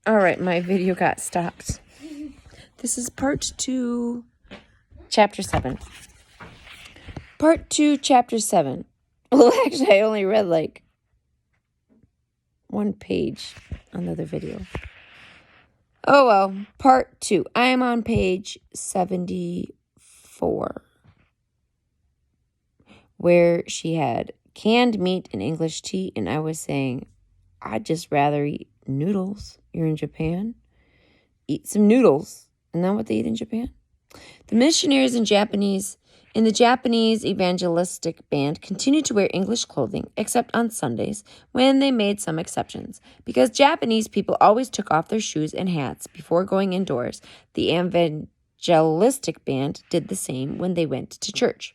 All right, my video got stopped. This is part 2, chapter 7. Part 2, chapter 7. Well, actually, I only read like one page on the other video. Oh, well, part 2. I am on page 74, where she had canned meat and English tea, and I was saying, I'd just rather eat noodles. You're in Japan. Eat some noodles. Isn't that what they eat in Japan? The missionaries in the Japanese evangelistic band continued to wear English clothing, except on Sundays, when they made some exceptions. Because Japanese people always took off their shoes and hats before going indoors, the evangelistic band did the same when they went to church.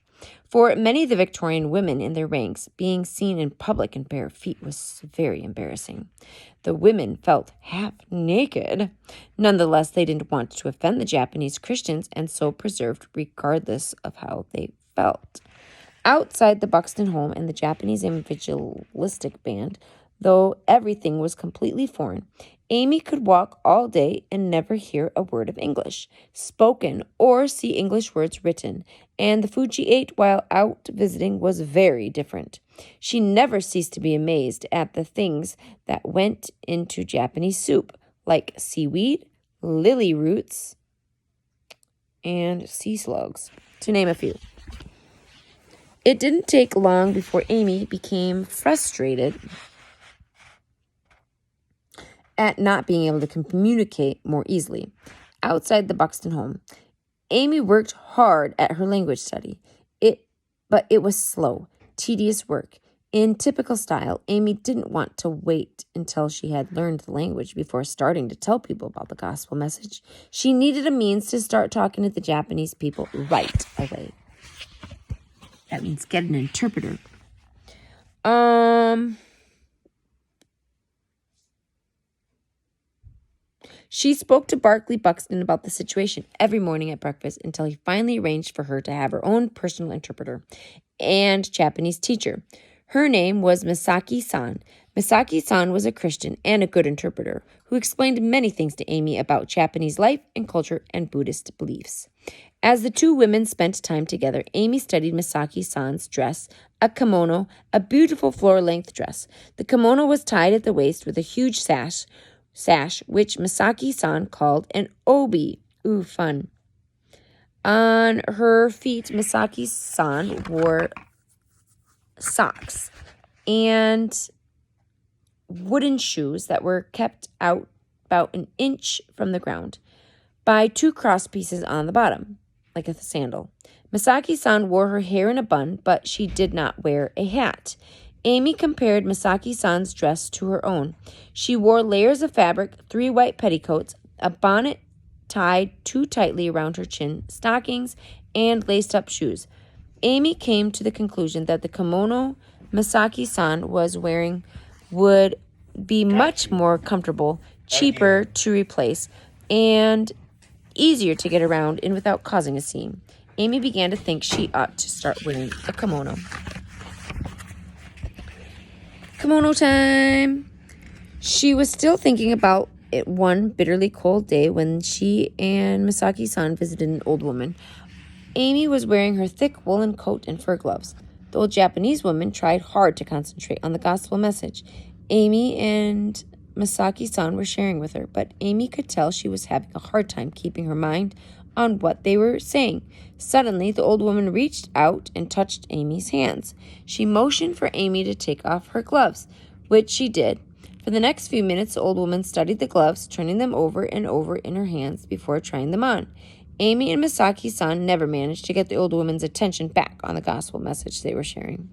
For many of the Victorian women in their ranks, being seen in public in bare feet was very embarrassing. The women felt half naked. Nonetheless, they didn't want to offend the Japanese Christians and so preserved regardless of how they felt. Outside the Buxton home and the Japanese evangelistic band, though everything was completely foreign, Amy could walk all day and never hear a word of English spoken or see English words written, and the food she ate while out visiting was very different. She never ceased to be amazed at the things that went into Japanese soup, like seaweed, lily roots, and sea slugs, to name a few. It didn't take long before Amy became frustrated at not being able to communicate more easily. Outside the Buxton home, Amy worked hard at her language study, but it was slow, tedious work. In typical style, Amy didn't want to wait until she had learned the language before starting to tell people about the gospel message. She needed a means to start talking to the Japanese people right away. That means get an interpreter. She spoke to Barclay Buxton about the situation every morning at breakfast until he finally arranged for her to have her own personal interpreter and Japanese teacher. Her name was Misaki-san. Misaki-san was a Christian and a good interpreter who explained many things to Amy about Japanese life and culture and Buddhist beliefs. As the two women spent time together, Amy studied Misaki-san's dress, a kimono, a beautiful floor-length dress. The kimono was tied at the waist with a huge sash, which Misaki-san called an obi. Ooh, fun. On her feet, Misaki-san wore socks and wooden shoes that were kept out about an inch from the ground by two cross pieces on the bottom, like a sandal. Misaki-san wore her hair in a bun, but she did not wear a hat. Amy compared Misaki-san's dress to her own. She wore layers of fabric, 3 white petticoats, a bonnet tied too tightly around her chin, stockings, and laced-up shoes. Amy came to the conclusion that the kimono Misaki-san was wearing would be much more comfortable, cheaper to replace, and easier to get around in without causing a scene. Amy began to think she ought to start wearing a kimono. Kimono time! She was still thinking about it one bitterly cold day when she and Misaki-san visited an old woman. Amy was wearing her thick woolen coat and fur gloves. The old Japanese woman tried hard to concentrate on the gospel message Amy and Misaki-san were sharing with her, but Amy could tell she was having a hard time keeping her mind on what they were saying. Suddenly, the old woman reached out and touched Amy's hands. She motioned for Amy to take off her gloves, which she did. For the next few minutes, the old woman studied the gloves, turning them over and over in her hands before trying them on. Amy and Misaki-san never managed to get the old woman's attention back on the gospel message they were sharing.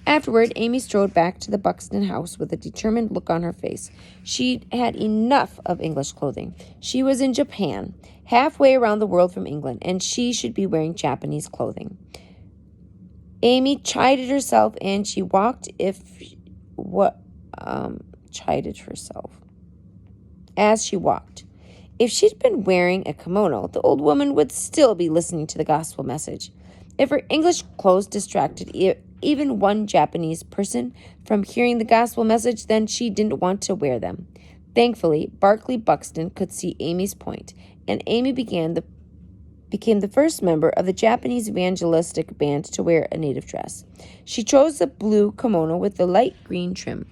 Afterward, Amy strode back to the Buxton house with a determined look on her face. She'd had enough of English clothing. She was in Japan, halfway around the world from England, and she should be wearing Japanese clothing. Amy chided herself, and she walked as she walked. If she'd been wearing a kimono, the old woman would still be listening to the gospel message. If her English clothes distracted even one Japanese person from hearing the gospel message, then she didn't want to wear them. Thankfully, Barclay Buxton could see Amy's point, and Amy became the first member of the Japanese evangelistic band to wear a native dress. She chose the blue kimono with the light green trim.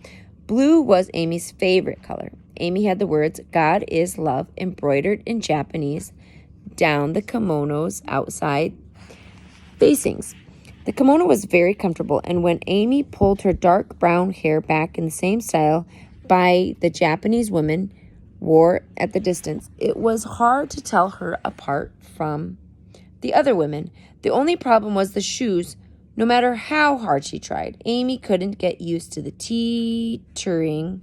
Blue was Amy's favorite color. Amy had the words, "God is love," embroidered in Japanese down the kimono's outside facings. The kimono was very comfortable, and when Amy pulled her dark brown hair back in the same style by the Japanese women wore at the distance, it was hard to tell her apart from the other women. The only problem was the shoes. No matter how hard she tried, Amy couldn't get used to the teetering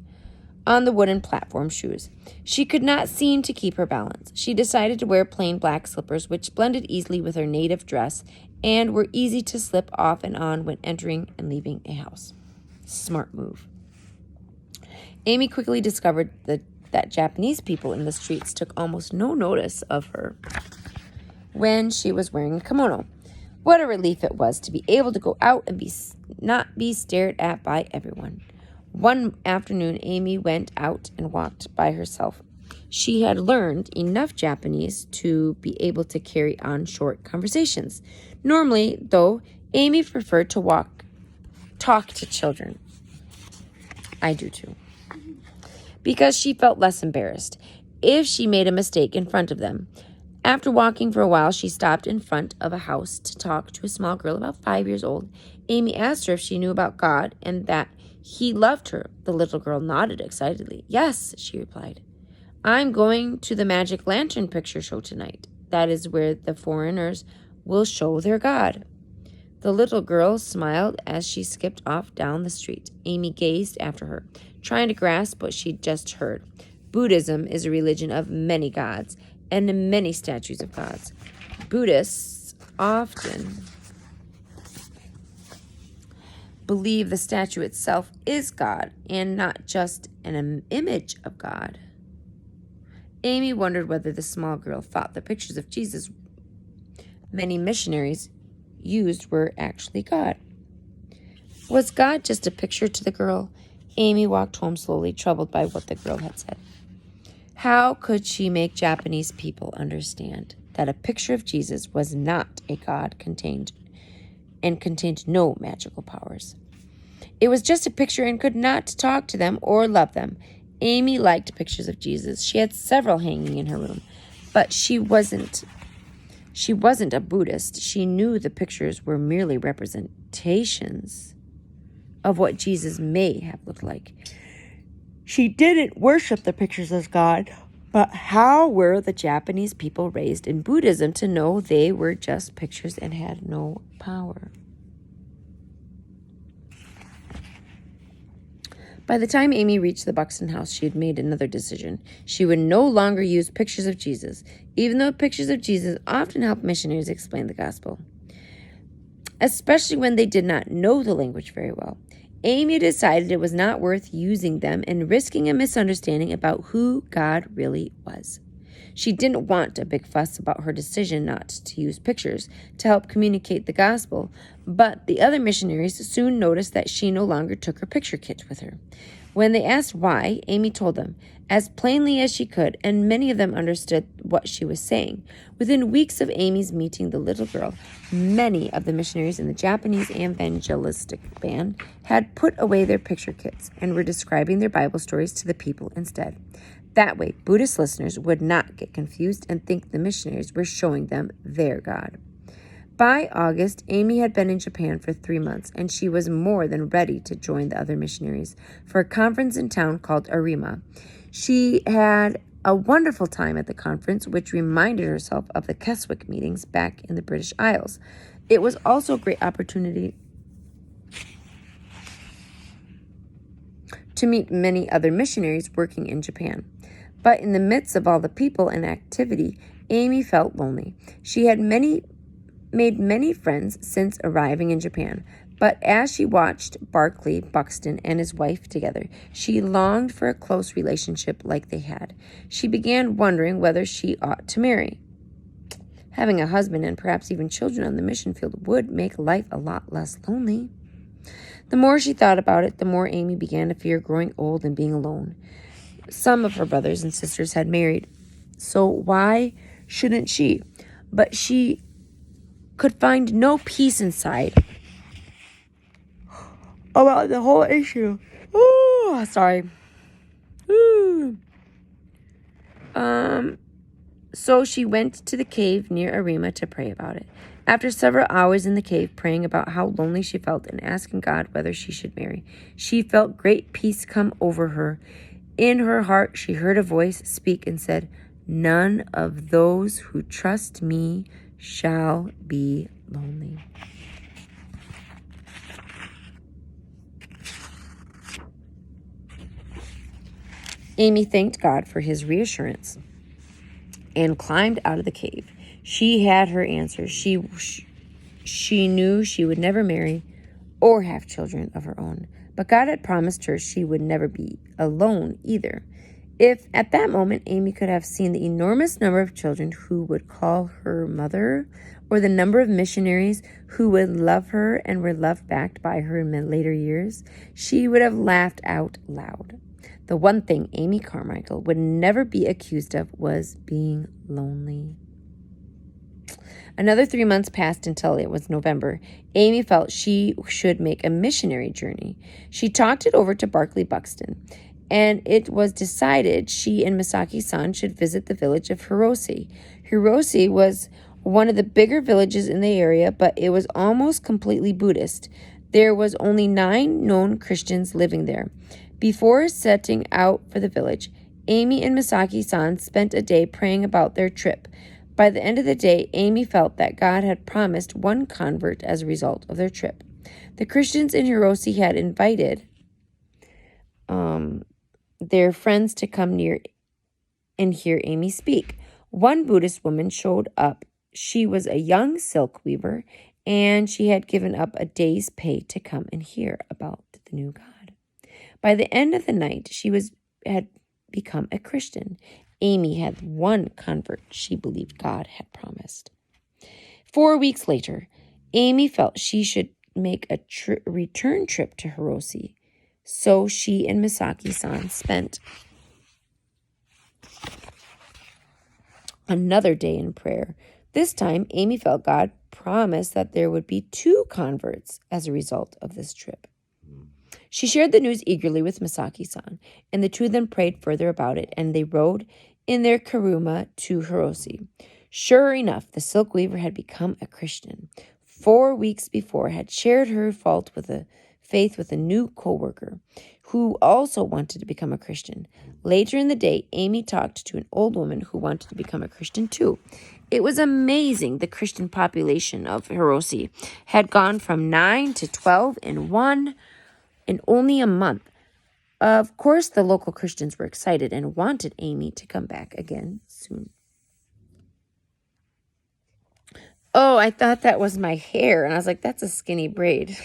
on the wooden platform shoes. She could not seem to keep her balance. She decided to wear plain black slippers, which blended easily with her native dress and were easy to slip off and on when entering and leaving a house. Smart move. Amy quickly discovered that Japanese people in the streets took almost no notice of her when she was wearing a kimono. What a relief it was to be able to go out and not be stared at by everyone. One afternoon, Amy went out and walked by herself. She had learned enough Japanese to be able to carry on short conversations. Normally, though, Amy preferred to talk to children. I do too. Because she felt less embarrassed if she made a mistake in front of them. After walking for a while, she stopped in front of a house to talk to a small girl about 5 years old. Amy asked her if she knew about God and that he loved her. The little girl nodded excitedly. "Yes," she replied. "I'm going to the Magic Lantern picture show tonight. That is where the foreigners will show their God." The little girl smiled as she skipped off down the street. Amy gazed after her, trying to grasp what she'd just heard. Buddhism is a religion of many gods and many statues of gods. Buddhists often believe the statue itself is God and not just an image of God. Amy wondered whether the small girl thought the pictures of Jesus many missionaries used were actually God. Was God just a picture to the girl? Amy walked home slowly, troubled by what the girl had said. How could she make Japanese people understand that a picture of Jesus was not a God contained no magical powers? It was just a picture and could not talk to them or love them. Amy liked pictures of Jesus. She had several hanging in her room, but she wasn't a Buddhist. She knew the pictures were merely representations of what Jesus may have looked like. She didn't worship the pictures as God, but how were the Japanese people raised in Buddhism to know they were just pictures and had no power? By the time Amy reached the Buxton house, she had made another decision. She would no longer use pictures of Jesus, even though pictures of Jesus often help missionaries explain the gospel, especially when they did not know the language very well. Amy decided it was not worth using them and risking a misunderstanding about who God really was. She didn't want a big fuss about her decision not to use pictures to help communicate the gospel, but the other missionaries soon noticed that she no longer took her picture kit with her. When they asked why, Amy told them as plainly as she could, and many of them understood what she was saying. Within weeks of Amy's meeting the little girl, many of the missionaries in the Japanese evangelistic band had put away their picture kits and were describing their Bible stories to the people instead. That way, Buddhist listeners would not get confused and think the missionaries were showing them their God. By August, Amy had been in Japan for 3 months, and she was more than ready to join the other missionaries for a conference in town called Arima. She had a wonderful time at the conference, which reminded herself of the Keswick meetings back in the British Isles. It was also a great opportunity to meet many other missionaries working in Japan. But in the midst of all the people and activity, Amy felt lonely. She had made many friends since arriving in Japan, but as she watched Barclay Buxton and his wife together, she longed for a close relationship like they had. She began wondering whether she ought to marry. Having a husband and perhaps even children on the mission field would make life a lot less lonely. The more she thought about it, the more Amy began to fear growing old and being alone. Some of her brothers and sisters had married, so why shouldn't she? But she could find no peace inside about the whole issue. Oh, sorry. Ooh. So she went to the cave near Arima to pray about it. After several hours in the cave praying about how lonely she felt and asking God whether she should marry, she felt great peace come over her. In her heart, she heard a voice speak and said, "None of those who trust me shall be lonely." Amy thanked God for his reassurance and climbed out of the cave. She had her answers. She knew she would never marry or have children of her own, but God had promised her she would never be alone either. If at that moment Amy could have seen the enormous number of children who would call her mother, or the number of missionaries who would love her and were loved back by her in later years, she would have laughed out loud. The one thing Amy Carmichael would never be accused of was being lonely. Another 3 months passed until it was November. Amy felt she should make a missionary journey. She talked it over to Barclay Buxton, and it was decided she and Misaki-san should visit the village of Hiroshi. Hiroshi was one of the bigger villages in the area, but it was almost completely Buddhist. There was only 9 known Christians living there. Before setting out for the village, Amy and Misaki-san spent a day praying about their trip. By the end of the day, Amy felt that God had promised one convert as a result of their trip. The Christians in Hiroshi had invited their friends to come near and hear Amy speak. One Buddhist woman showed up. She was a young silk weaver, and she had given up a day's pay to come and hear about the new God. By the end of the night, she had become a Christian. Amy had one convert she believed God had promised. 4 weeks later, Amy felt she should make a return trip to Hiroshi. So she and Misaki-san spent another day in prayer. This time, Amy felt God promised that there would be 2 converts as a result of this trip. She shared the news eagerly with Misaki-san, and the two of them prayed further about it, and they rode in their kuruma to Hiroshi. Sure enough, the silk weaver had become a Christian. 4 weeks before, had shared her faith with a new co-worker who also wanted to become a Christian. Later in the day, Amy talked to an old woman who wanted to become a Christian too. It was amazing. The Christian population of Hiroshi had gone from 9 to 12 in only a month. Of course, the local Christians were excited and wanted Amy to come back again soon. Oh, I thought that was my hair, and I was like, that's a skinny braid.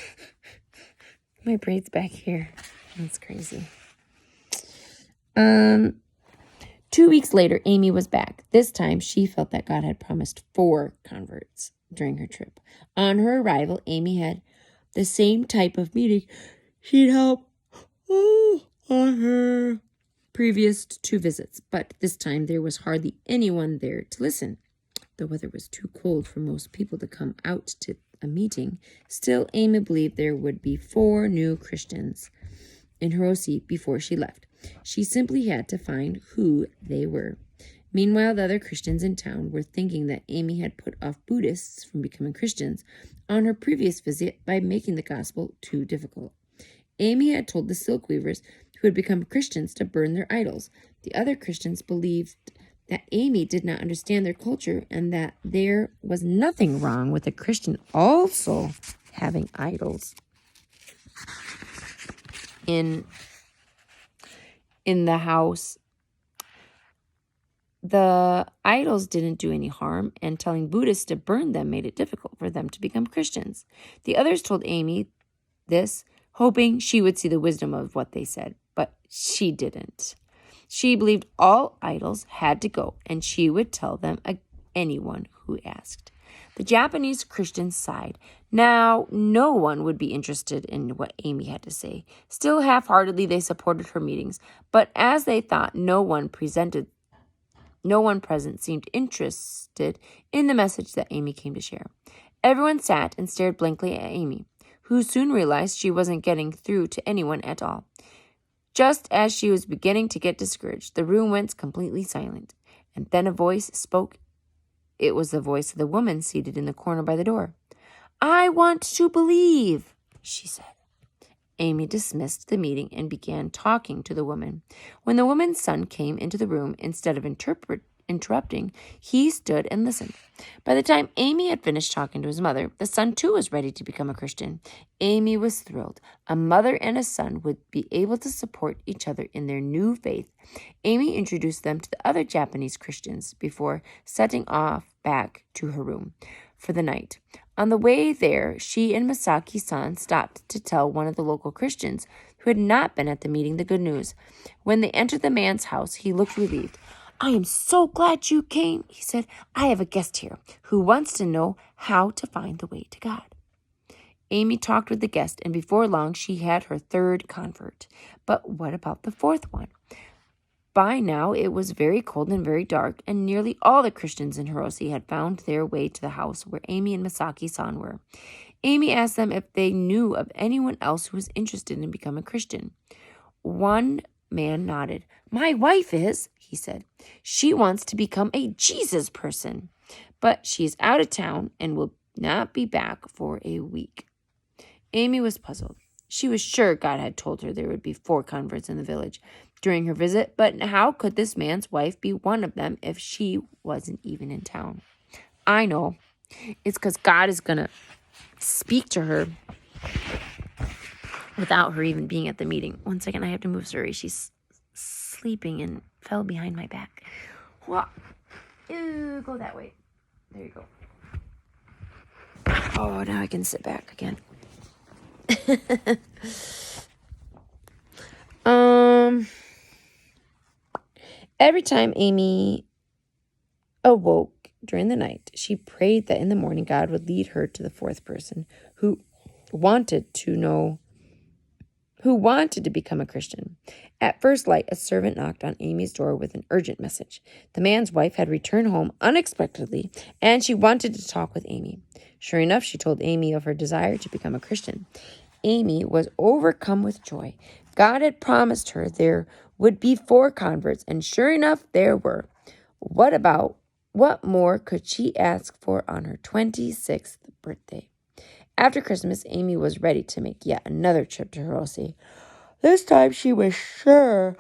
My braid's back here. That's crazy. 2 weeks later, Amy was back. This time, she felt that God had promised 4 converts during her trip. On her arrival, Amy had the same type of meeting she'd held on her previous 2 visits, but this time there was hardly anyone there to listen. The weather was too cold for most people to come out to a meeting. Still, Amy believed there would be 4 new Christians in Hiroshi before she left. She simply had to find who they were. Meanwhile, the other Christians in town were thinking that Amy had put off Buddhists from becoming Christians on her previous visit by making the gospel too difficult. Amy had told the silk weavers who had become Christians to burn their idols. The other Christians believed that Amy did not understand their culture and that there was nothing wrong with a Christian also having idols in the house. The idols didn't do any harm, and telling Buddhists to burn them made it difficult for them to become Christians. The others told Amy this, hoping she would see the wisdom of what they said, but she didn't. She believed all idols had to go, and she would tell them anyone who asked. The Japanese Christians sighed. Now, no one would be interested in what Amy had to say. Still half-heartedly, they supported her meetings, but as they thought, no one present seemed interested in the message that Amy came to share. Everyone sat and stared blankly at Amy, who soon realized she wasn't getting through to anyone at all. Just as she was beginning to get discouraged, the room went completely silent, and then a voice spoke. It was the voice of the woman seated in the corner by the door. "I want to believe," she said. Amy dismissed the meeting and began talking to the woman. When the woman's son came into the room, instead of interrupting, he stood and listened. By the time Amy had finished talking to his mother, the son too was ready to become a Christian. Amy was thrilled. A mother and a son would be able to support each other in their new faith. Amy introduced them to the other Japanese Christians before setting off back to her room for the night. On the way there, she and Masaki-san stopped to tell one of the local Christians who had not been at the meeting the good news. When they entered the man's house, he looked relieved. "I am so glad you came," he said. "I have a guest here who wants to know how to find the way to God." Amy talked with the guest, and before long she had her third convert. But what about the fourth one? By now it was very cold and very dark, and nearly all the Christians in Hirose had found their way to the house where Amy and Masaki-san were. Amy asked them if they knew of anyone else who was interested in becoming a Christian. One man nodded. "My wife is," he said. "She wants to become a Jesus person, but she's out of town and will not be back for a week." Amy was puzzled. She was sure God had told her there would be 4 converts in the village during her visit, but how could this man's wife be one of them if she wasn't even in town? "I know. It's because God is going to speak to her without her even being at the meeting." One second, I have to move Suri. She's sleeping and fell behind my back. Well, go that way. There you go. Oh, now I can sit back again. Every time Amy awoke during the night, she prayed that in the morning God would lead her to the 4th person who wanted to become a Christian. At first light, a servant knocked on Amy's door with an urgent message. The man's wife had returned home unexpectedly, and she wanted to talk with Amy. Sure enough, she told Amy of her desire to become a Christian. Amy was overcome with joy. God had promised her there would be 4 converts, and sure enough, there were. What more could she ask for on her 26th birthday? After Christmas, Amy was ready to make yet another trip to Hirose. This time she was sure.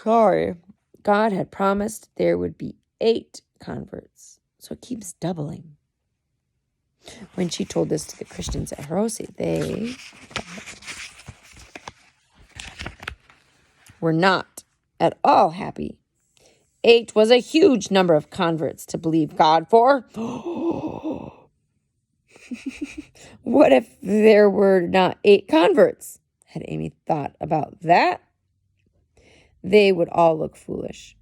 God had promised there would be 8 converts, so it keeps doubling. When she told this to the Christians at Hirose, they were not at all happy. 8 was a huge number of converts to believe God for. What if there were not 8 converts? Had Amy thought about that? They would all look foolish.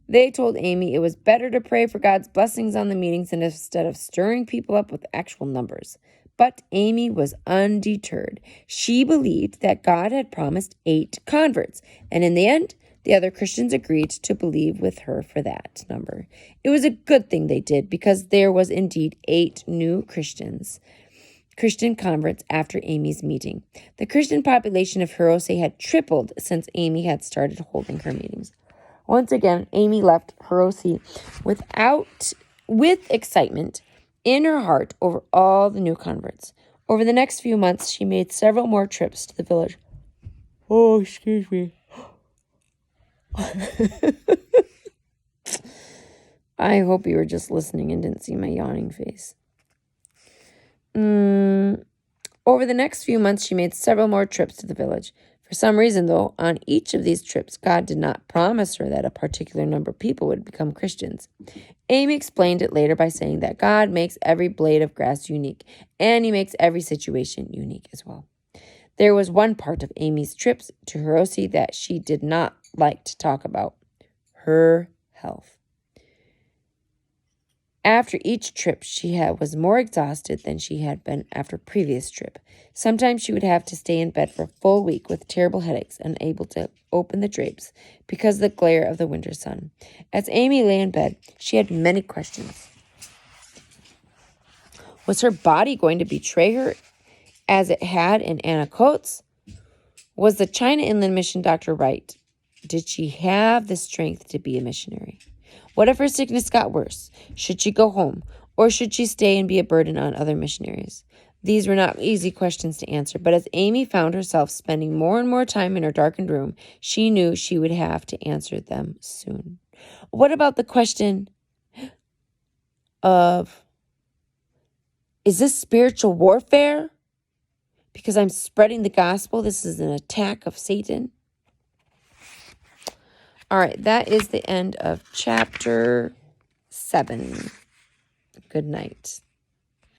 They told Amy it was better to pray for God's blessings on the meetings instead of stirring people up with actual numbers. But Amy was undeterred. She believed that God had promised 8 converts, and in the end, the other Christians agreed to believe with her for that number. It was a good thing they did, because there was indeed 8 new Christian converts after Amy's meeting. The Christian population of Hirose had tripled since Amy had started holding her meetings. Once again, Amy left Hirose with excitement in her heart over all the new converts. Over the next few months, she made several more trips to the village. Oh, excuse me. I hope you were just listening and didn't see my yawning face. Over the next few months, she made several more trips to the village. For some reason, though, on each of these trips, God did not promise her that a particular number of people would become Christians. Amy explained it later by saying that God makes every blade of grass unique, and he makes every situation unique as well. There was one part of Amy's trips to Hirose that she did not like to talk about: her health. After each trip was more exhausted than she had been after previous trip. Sometimes she would have to stay in bed for a full week with terrible headaches, unable to open the drapes because of the glare of the winter sun. As Amy lay in bed, she had many questions. Was her body going to betray her as it had in Anna Coates? Was the China Inland Mission doctor right? Did she have the strength to be a missionary? What if her sickness got worse? Should she go home, or should she stay and be a burden on other missionaries? These were not easy questions to answer, but as Amy found herself spending more and more time in her darkened room, she knew she would have to answer them soon. What about the question of, is this spiritual warfare? Because I'm spreading the gospel, this is an attack of Satan. All right, that is the end of chapter 7. Good night.